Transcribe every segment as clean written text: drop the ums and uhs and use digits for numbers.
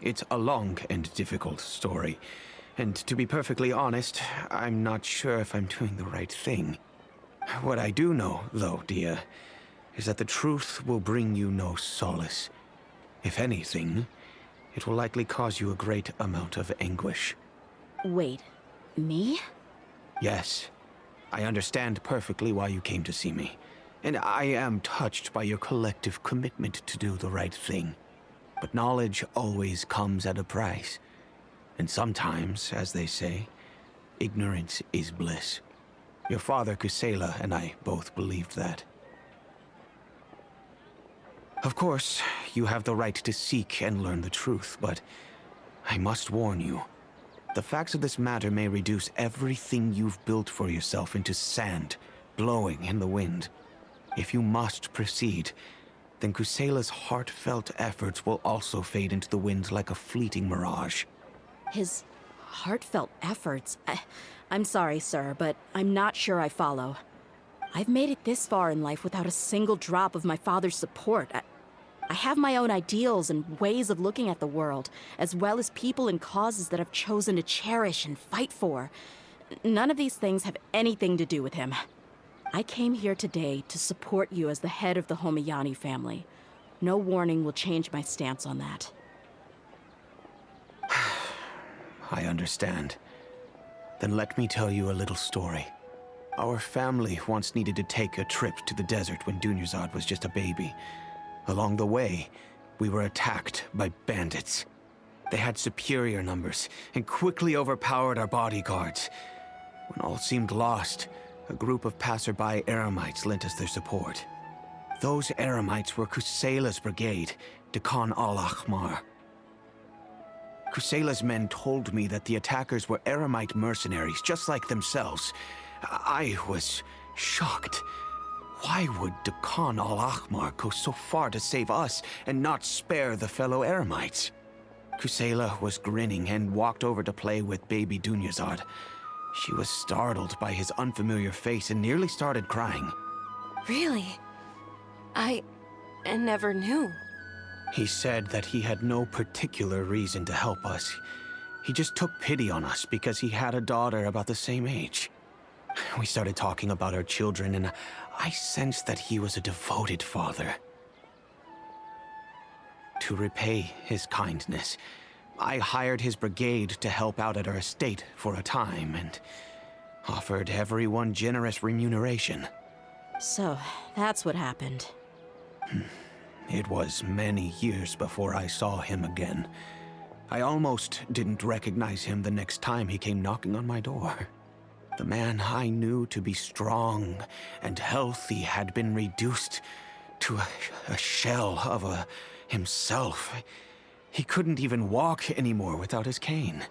It's a long and difficult story. And to be perfectly honest, I'm not sure if I'm doing the right thing. What I do know, though, Dia, is that the truth will bring you no solace. If anything, it will likely cause you a great amount of anguish. Wait, me? Yes. I understand perfectly why you came to see me. And I am touched by your collective commitment to do the right thing. But knowledge always comes at a price. And sometimes, as they say, ignorance is bliss. Your father, Kusela, and I both believed that. Of course, you have the right to seek and learn the truth, but I must warn you. The facts of this matter may reduce everything you've built for yourself into sand, blowing in the wind. If you must proceed, then Kusela's heartfelt efforts will also fade into the wind like a fleeting mirage. His heartfelt efforts? I'm sorry, sir, but I'm not sure I follow. I've made it this far in life without a single drop of my father's support. I have my own ideals and ways of looking at the world, as well as people and causes that I've chosen to cherish and fight for. None of these things have anything to do with him. I came here today to support you as the head of the Homiyani family. No warning will change my stance on that. I understand. Then let me tell you a little story. Our family once needed to take a trip to the desert when DUNYAZAD was just a baby. Along the way, we were attacked by bandits. They had superior numbers and quickly overpowered our bodyguards. When all seemed lost, a group of passerby Eremites lent us their support. Those Eremites were Kusela's brigade, Dekan al-Ahmar. Kusela's men told me that the attackers were Eremite mercenaries, just like themselves. I was shocked. Why would Dekan al-Ahmar go so far to save us and not spare the fellow Eremites? Kusela was grinning and walked over to play with baby DUNYAZAD. She was startled by his unfamiliar face and nearly started crying. Really? I never knew. He said that he had no particular reason to help us. He just took pity on us because he had a daughter about the same age. We started talking about our children, and I sensed that he was a devoted father. To repay his kindness, I hired his brigade to help out at our estate for a time, and offered everyone generous remuneration. So, that's what happened. It was many years before I saw him again. I almost didn't recognize him the next time he came knocking on my door. The man I knew to be strong and healthy had been reduced to a shell of himself. He couldn't even walk anymore without his cane.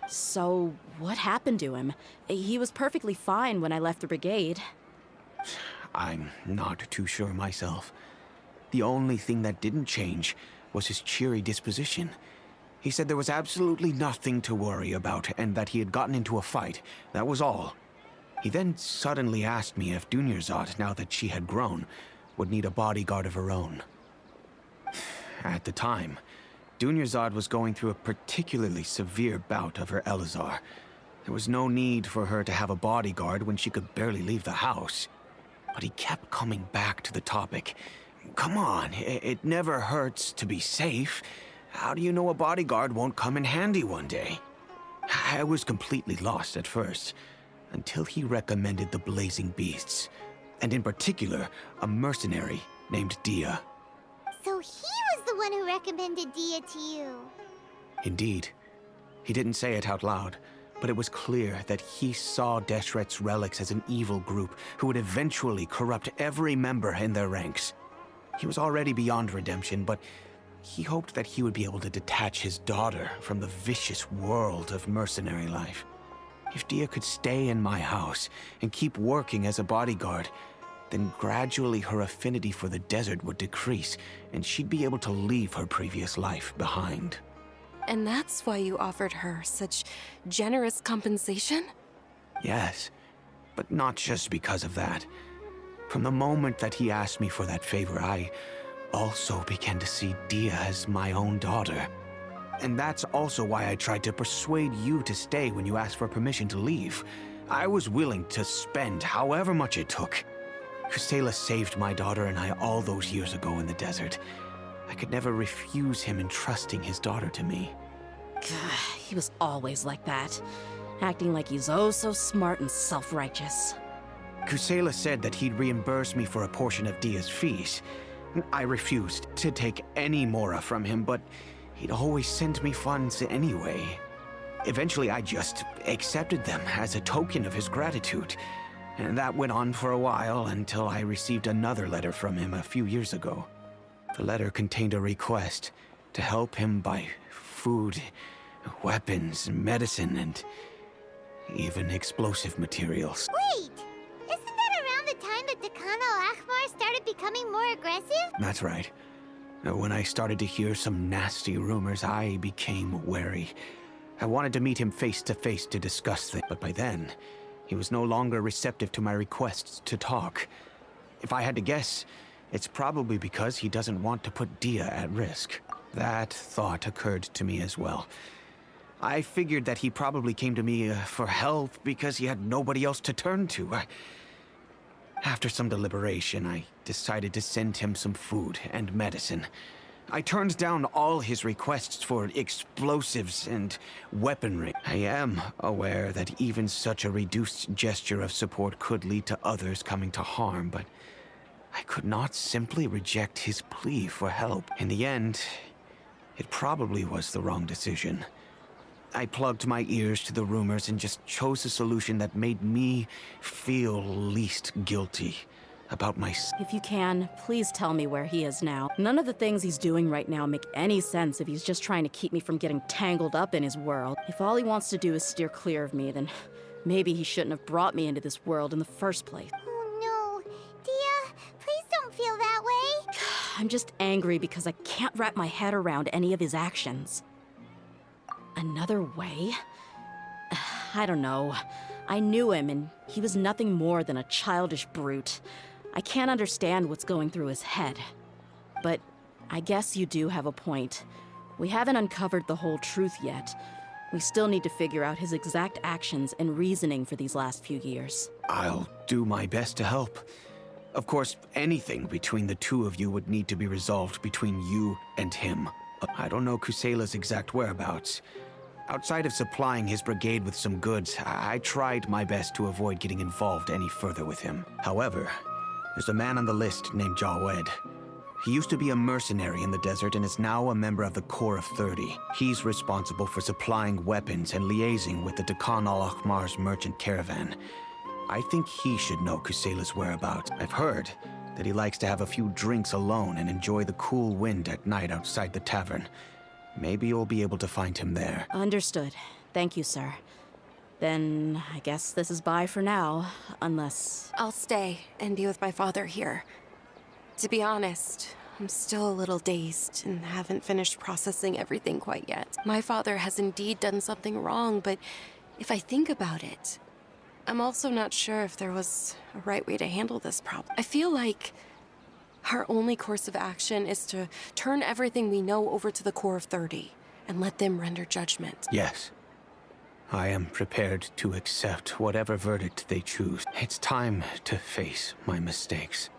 So, what happened to him? He was perfectly fine when I left the brigade. I'm not too sure myself. The only thing that didn't change was his cheery disposition. He said there was absolutely nothing to worry about and that he had gotten into a fight. That was all. He then suddenly asked me if DUNYAZAD, now that she had grown, would need a bodyguard of her own. At the time, DUNYAZAD was going through a particularly severe bout of her Elazar. There was no need for her to have a bodyguard when she could barely leave the house. But he kept coming back to the topic. Come on, it never hurts to be safe. How do you know a bodyguard won't come in handy one day? I was completely lost at first, until he recommended the Blazing Beasts, and in particular, a mercenary named DEHYA. So he was the one who recommended DEHYA to you? Indeed. He didn't say it out loud, but it was clear that he saw Deshret's relics as an evil group who would eventually corrupt every member in their ranks. He was already beyond redemption, but he hoped that he would be able to detach his daughter from the vicious world of mercenary life. If DEHYA could stay in my house and keep working as a bodyguard, then gradually her affinity for the desert would decrease, and she'd be able to leave her previous life behind. And that's why you offered her such generous compensation? Yes, but not just because of that. From the moment that he asked me for that favor, I also began to see DEHYA as my own daughter. And that's also why I tried to persuade you to stay when you asked for permission to leave. I was willing to spend however much it took. Kusela saved my daughter and I all those years ago in the desert. I could never refuse him entrusting his daughter to me. He was always like that, acting like he's oh so smart and self-righteous. Kusela said that he'd reimburse me for a portion of Dia's fees. I refused to take any mora from him, but he'd always send me funds anyway. Eventually, I just accepted them as a token of his gratitude. And that went on for a while until I received another letter from him a few years ago. The letter contained a request to help him buy food, weapons, medicine, and even explosive materials. Wait! Isn't that around the time that Dakan al-Ahmar started becoming more aggressive? That's right. When I started to hear some nasty rumors, I became wary. I wanted to meet him face to face to discuss things, but by then, he was no longer receptive to my requests to talk. If I had to guess, it's probably because he doesn't want to put Dia at risk. That thought occurred to me as well. I figured that he probably came to me for help because he had nobody else to turn to. After some deliberation, I decided to send him some food and medicine. I turned down all his requests for explosives and weaponry. I am aware that even such a reduced gesture of support could lead to others coming to harm, but I could not simply reject his plea for help. In the end, it probably was the wrong decision. I plugged my ears to the rumors and just chose a solution that made me feel least guilty about my... If you can, please tell me where he is now. None of the things he's doing right now make any sense if he's just trying to keep me from getting tangled up in his world. If all he wants to do is steer clear of me, then maybe he shouldn't have brought me into this world in the first place. Oh no. Dia, please don't feel that way. I'm just angry because I can't wrap my head around any of his actions. Another way? I don't know. I knew him, and he was nothing more than a childish brute. I can't understand what's going through his head. But I guess you do have a point. We haven't uncovered the whole truth yet. We still need to figure out his exact actions and reasoning for these last few years. I'll do my best to help. Of course, anything between the two of you would need to be resolved between you and him. I don't know Kusela's exact whereabouts. Outside of supplying his brigade with some goods, I tried my best to avoid getting involved any further with him. However, there's a man on the list named Jawed. He used to be a mercenary in the desert and is now a member of the Corps of 30. He's responsible for supplying weapons and liaising with the Dakan al-Ahmar's merchant caravan. I think he should know Kusela's whereabouts. I've heard that he likes to have a few drinks alone and enjoy the cool wind at night outside the tavern. Maybe you'll be able to find him there. Understood. Thank you, sir. Then I guess this is bye for now, unless... I'll stay and be with my father here. To be honest, I'm still a little dazed and haven't finished processing everything quite yet. My father has indeed done something wrong, but if I think about it, I'm also not sure if there was a right way to handle this problem. I feel like our only course of action is to turn everything we know over to the Corps of 30 and let them render judgment. Yes. I am prepared to accept whatever verdict they choose. It's time to face my mistakes.